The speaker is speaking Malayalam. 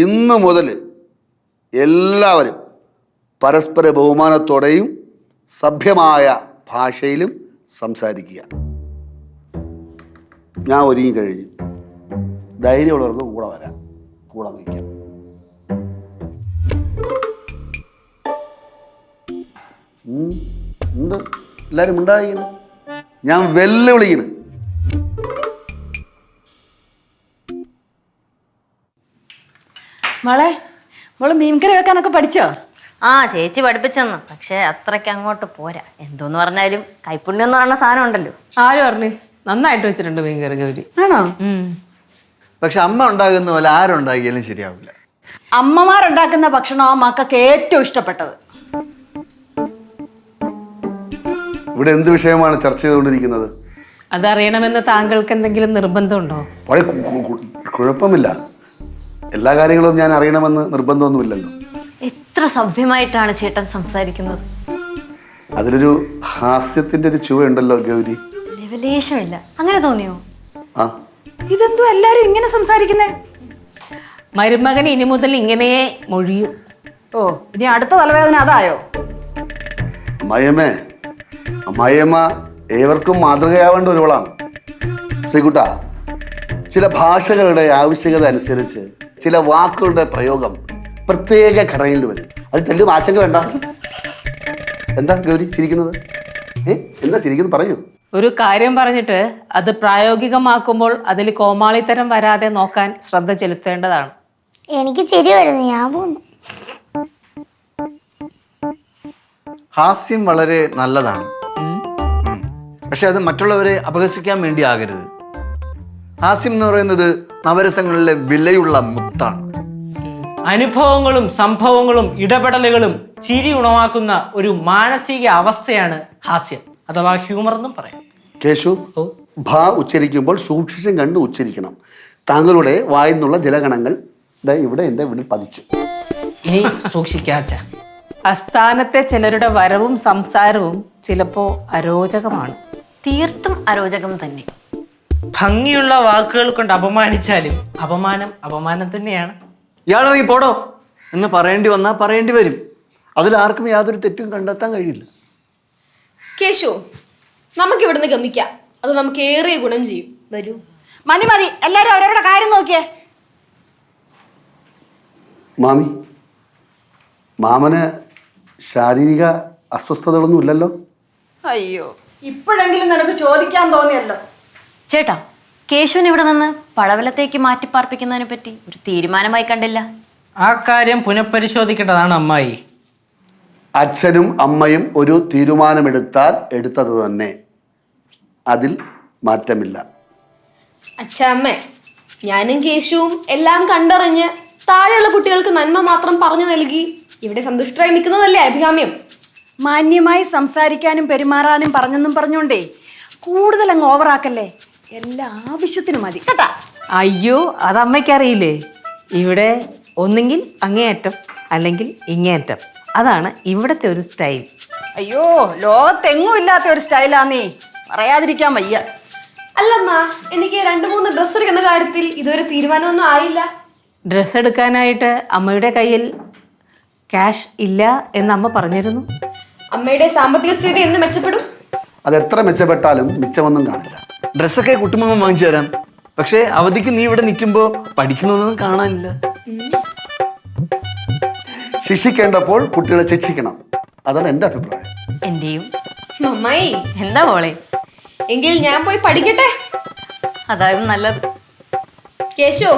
ഇന്ന് മുതൽ എല്ലാവരും പരസ്പര ബഹുമാനത്തോടെയും സഭ്യമായ ഭാഷയിലും സംസാരിക്കുക. ഞാൻ ഒരുങ്ങി കഴിഞ്ഞു. ധൈര്യമുള്ളവർക്ക് കൂടെ വരാം, കൂടെ നിൽക്കാം. എന്ത് എല്ലാവരും ഉണ്ടായിരിക്കണം. ഞാൻ വെല്ലുവിളിക്കണം. മോള് മീൻകറി വെക്കാനൊക്കെ പഠിച്ചോ? ആ ചേച്ചി പഠിപ്പിച്ചെന്നു, പക്ഷെ അത്രയ്ക്ക് അങ്ങോട്ട് പോരാ. എന്തോന്ന് പറഞ്ഞാലും കൈപ്പുണ്യം എന്ന് പറയുന്ന സാധനം ഉണ്ടല്ലോ. ആര് പറഞ്ഞു? നന്നായിട്ട് വെച്ചിട്ടുണ്ട് മീൻകറി ഗൗരി. ആണോ? പക്ഷെ അമ്മ ഉണ്ടാകുന്ന പോലെ ആരുണ്ടാക്കിയാലും ശരിയാവില്ല. അമ്മമാരുണ്ടാക്കുന്ന ഭക്ഷണം മക്കൾക്ക് ഏറ്റവും ഇഷ്ടപ്പെട്ടത്. ഇവിടെ എന്ത് വിഷയമാണ് ചർച്ച ചെയ്തുകൊണ്ടിരിക്കുന്നത്? അതറിയണമെന്ന് താങ്കൾക്ക് എന്തെങ്കിലും നിർബന്ധമുണ്ടോ? വളരെ കുഴപ്പമില്ല. എല്ലാ കാര്യങ്ങളും ഞാൻ അറിയണമെന്ന് നിർബന്ധമൊന്നുമില്ലല്ലോ. എത്ര സഭ്യമായിട്ടാണ് ചേട്ടൻ സംസാരിക്കുന്നത്. അതിലൊരു ഹാസ്യത്തിന്റെ ഒരു ചുവയുണ്ടല്ലോ ഗൗരി. ലെവലേശമില്ല. അങ്ങനെ തോന്നിയോ? ആ, ഇതെന്തോ എല്ലാരും ഇങ്ങനെ സംസാരിക്കുന്നേ? മരുമകൻ ഇനി മുതൽ ഇങ്ങനെ മൊഴിയും. ഓ, ഇനി അടുത്ത തലവേദന അതായോ? അമ്മായിയമ്മ ഏവർക്കും മാതൃകയാവേണ്ട ഒരുവളാണ്. ശ്രീകുട്ട, ചില ഭാഷകളുടെ ആവശ്യകത അനുസരിച്ച് ചില വാക്കുകളുടെ പ്രയോഗം പ്രത്യേക ഘടനയിൽ വരും. അത് തെല്ലും ആശങ്ക വേണ്ട. എന്താ ഗൗരി ചിരിക്കുന്നത്? എന്താ ചിരിക്കുന്നത്? പറയൂ. ഒരു കാര്യം പറഞ്ഞിട്ട് അത് പ്രായോഗികമാക്കുമ്പോൾ അതിൽ കോമാളിത്തരം വരാതെ നോക്കാൻ ശ്രദ്ധ ചെലുത്തേണ്ടതാണ്. എനിക്ക് ചിരി വരുന്നു, ഞാൻ പോന്നു. ഹാസ്യം വളരെ നല്ലതാണ്, പക്ഷെ അത് മറ്റുള്ളവരെ അപഹസിക്കാൻ വേണ്ടി ആകരുത്. ഹാസ്യം എന്ന് പറയുന്നത് നവരസങ്ങളിലെ വിലയുള്ള മുത്താണ്. അനുഭവങ്ങളും സംഭവങ്ങളും ഇടപെടലുകളും ചിരി ഉണവാക്കുന്ന ഒരു മാനസിക അവസ്ഥയാണ് ഹാസ്യം അഥവാ ഹ്യൂമർ എന്നും പറയാം. കേശു, ഭ ഉച്ചരിക്കുമ്പോൾ സൂക്ഷിച്ചും കണ്ട് ഉച്ചരിക്കണം. താങ്കളുടെ വായിൽ നിന്നുള്ള ജലഗണങ്ങൾ ഇവിടെ എൻ്റെ വീട്ടിൽ പതിച്ചു. ഇനി സൂക്ഷിക്കാച്ച. അസ്ഥാനത്തെ ചിലരുടെ വരവും സംസാരവും ചിലപ്പോ അരോചകമാണ്. തീർത്തും അരോചകം തന്നെ. ഭംഗിയുള്ള വാക്കുകൾ കൊണ്ട് അപമാനിച്ചാലും അപമാനം തന്നെയാണ്. ഇയാളിറങ്ങി പോടോ എന്ന് പറയേണ്ടി വന്നാൽ പറയേണ്ടി വരും. അതിലാർക്കും യാതൊരു തെറ്റും കണ്ടെത്താൻ കഴിയില്ല. കേശു, നമുക്ക് ഇവിടുന്ന് ഗമിക്കാം. അത് നമുക്ക് ഏറെ ഗുണം ചെയ്യും. വരൂ. മതി, എല്ലാരും അവരവരുടെ കാര്യം നോക്കിയേ. മാമന് ശാരീരിക അസ്വസ്ഥതകളൊന്നും ഇല്ലല്ലോ? അയ്യോ, ഇപ്പോഴെങ്കിലും നിനക്ക് ചോദിക്കാൻ തോന്നിയല്ലോ. ചേട്ടാ, കേശുവിനെ ഇവിടെ നിന്ന് പടവലത്തേക്ക് മാറ്റിപ്പാർപ്പിക്കുന്നതിനെ പറ്റി ഒരു തീരുമാനമായി കണ്ടില്ല. ആ കാര്യം പുനഃപരിശോധിക്കേണ്ടതാണ് അമ്മായി. അച്ഛനും അമ്മയും ഒരു തീരുമാനമെടുത്താൽ എടുത്തത് തന്നെ, അതിൽ മാറ്റമില്ല. അച്ഛാമ്മേ, ഞാനും കേശുവും എല്ലാം കണ്ടറിഞ്ഞ് താഴെയുള്ള കുട്ടികൾക്ക് നന്മ മാത്രം പറഞ്ഞു നൽകി ഇവിടെ സന്തുഷ്ടരായി നിൽക്കുന്നതല്ലേ അഭികാമ്യം. മാന്യമായി സംസാരിക്കാനും പെരുമാറാനും പറഞ്ഞെന്നും പറഞ്ഞോണ്ടേ കൂടുതൽ അങ്ങ് ഓവറാക്കല്ലേ. എല്ലാ ആവശ്യത്തിനും മതി കേട്ടാ. അയ്യോ, അത് അമ്മയ്ക്കറിയില്ലേ? ഇവിടെ ഒന്നെങ്കിൽ അങ്ങേയറ്റം അല്ലെങ്കിൽ ഇങ്ങേയറ്റം. അതാണ് ഇവിടത്തെ ഒരു സ്റ്റൈൽ. അയ്യോ, ലോകത്തെങ്ങും ഇല്ലാത്ത ഒരു സ്റ്റൈലാന്നേ, പറയാതിരിക്കാൻ വയ്യ. അല്ലമ്മ, എനിക്ക് 2-3 ഡ്രസ്സ് എടുക്കുന്ന കാര്യത്തിൽ ഇതുവരെ തീരുമാനമൊന്നും ആയില്ല. ഡ്രസ്സ് എടുക്കാനായിട്ട് അമ്മയുടെ കയ്യിൽ ക്യാഷ് ഇല്ല എന്ന് അമ്മ പറഞ്ഞിരുന്നു. അമ്മയുടെ സാമ്പത്തിക സ്ഥിതി എന്ന് മെച്ചപ്പെടും? അതെത്ര മെച്ചപ്പെട്ടാലും മിച്ചമൊന്നും കാണില്ല. ഡ്രസ്സൊക്കെ കുട്ടുമ്പം വാങ്ങിച്ചു തരാം, പക്ഷെ അവധിക്ക് നീ ഇവിടെ നിൽക്കുമ്പോൾ പഠിക്കുന്നൊന്നും കാണാനില്ല. ശിക്ഷിക്കേണ്ടപ്പോൾ കുട്ടികളെ ശിക്ഷിക്കണം, അതാണ് എൻ്റെ അഭിപ്രായം. എന്റെയും. അമ്മായി, എന്താ മോളെ? എങ്കിൽ ഞാൻ പോയി പഠിക്കട്ടെ. അതായത് നല്ലത്. കേശു,